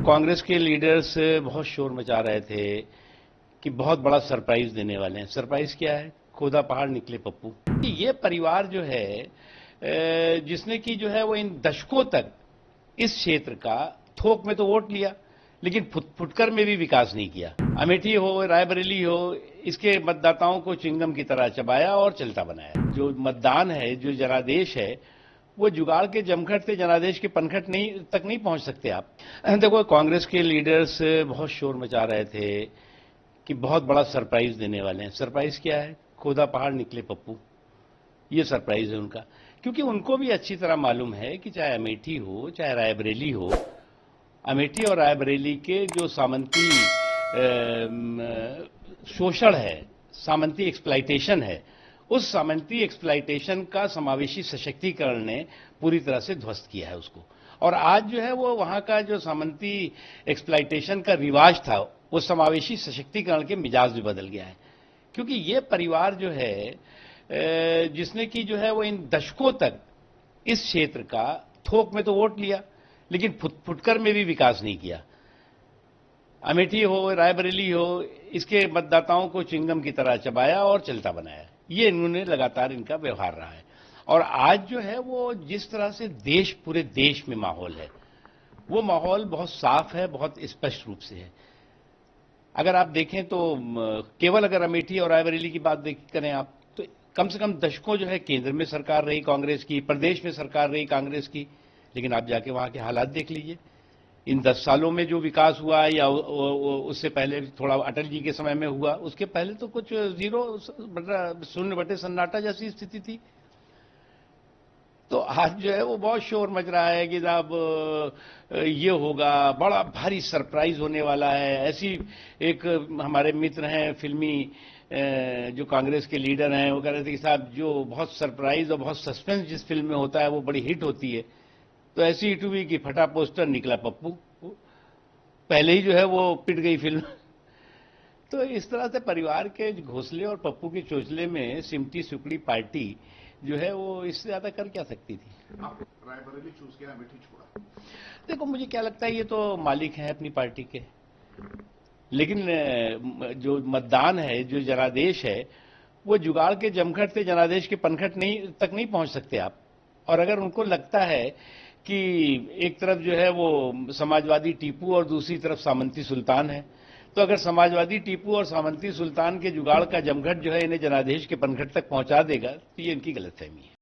कांग्रेस के लीडर्स बहुत शोर मचा रहे थे कि बहुत बड़ा सरप्राइज देने वाले हैं। सरप्राइज क्या है? खोदा पहाड़ निकले पप्पू। ये परिवार जो है जिसने कि जो है वो इन दशकों तक इस क्षेत्र का थोक में तो वोट लिया, लेकिन फुटकर में भी विकास नहीं किया। अमेठी हो, रायबरेली हो, इसके मतदाताओं को चिंगम की तरह चबाया और चलता बनाया। जो मतदान है, जो जनादेश है, वो जुगाड़ के जमघट से जनादेश के पनघट तक नहीं पहुंच सकते आप। देखो, कांग्रेस के लीडर्स बहुत शोर मचा रहे थे कि बहुत बड़ा सरप्राइज देने वाले हैं। सरप्राइज क्या है? खोदा पहाड़ निकले पप्पू। ये सरप्राइज है उनका, क्योंकि उनको भी अच्छी तरह मालूम है कि चाहे अमेठी हो, चाहे रायबरेली हो, अमेठी और रायबरेली के जो सामंती शोषण है, सामंती एक्सप्लाइटेशन है, उस सामंती एक्सप्लाइटेशन का समावेशी सशक्तिकरण ने पूरी तरह से ध्वस्त किया है उसको। और आज जो है वो वहां का जो सामंती एक्सप्लाइटेशन का रिवाज था, वो समावेशी सशक्तिकरण के मिजाज भी बदल गया है। क्योंकि ये परिवार जो है जिसने कि जो है वो इन दशकों तक इस क्षेत्र का थोक में तो वोट लिया, लेकिन फुटकर में भी विकास नहीं किया। अमेठी हो, रायबरेली हो, इसके मतदाताओं को चिंगम की तरह चबाया और चलता बनाया। ये इन्होंने लगातार इनका व्यवहार रहा है। और आज जो है वो जिस तरह से पूरे देश में माहौल है, वो माहौल बहुत साफ है, बहुत स्पष्ट रूप से है। अगर आप देखें तो केवल अगर अमेठी और रायबरेली की बात करें आप, तो कम से कम दशकों जो है केंद्र में सरकार रही कांग्रेस की, प्रदेश में सरकार रही कांग्रेस की, लेकिन आप जाके वहां के हालात देख लीजिए। इन 10 सालों में जो विकास हुआ या उससे पहले थोड़ा अटल जी के समय में हुआ, उसके पहले तो कुछ जीरो, शून्य बटे सन्नाटा जैसी स्थिति थी। तो आज जो है वो बहुत शोर मच रहा है कि साहब ये होगा, बड़ा भारी सरप्राइज होने वाला है। ऐसी एक हमारे मित्र हैं फिल्मी जो कांग्रेस के लीडर हैं, वो कह रहे थे कि साहब जो बहुत सरप्राइज और बहुत सस्पेंस जिस फिल्म में होता है वो बड़ी हिट होती है। तो ऐसी हिट हुई कि फटा पोस्टर निकला पप्पू, पहले ही जो है वो पिट गई फिल्म। तो इस तरह से परिवार के घोंसले और पप्पू के चोचले में सिमटी सुकड़ी पार्टी जो है वो इससे ज्यादा कर क्या सकती थी। आप रायबरेली चूज किया, अमेठी छोड़ा। देखो, मुझे क्या लगता है, ये तो मालिक हैं अपनी पार्टी के, लेकिन जो मतदान है, जो जनादेश है, वो जुगाड़ के जमघट से जनादेश के पनघट तक नहीं पहुंच सकते आप। और अगर उनको लगता है कि एक तरफ जो है वो समाजवादी टीपू और दूसरी तरफ सामंती सुल्तान है, तो अगर समाजवादी टीपू और सामंती सुल्तान के जुगाड़ का जमघट जो है इन्हें जनादेश के पनघट तक पहुंचा देगा, तो ये इनकी गलतफहमी है।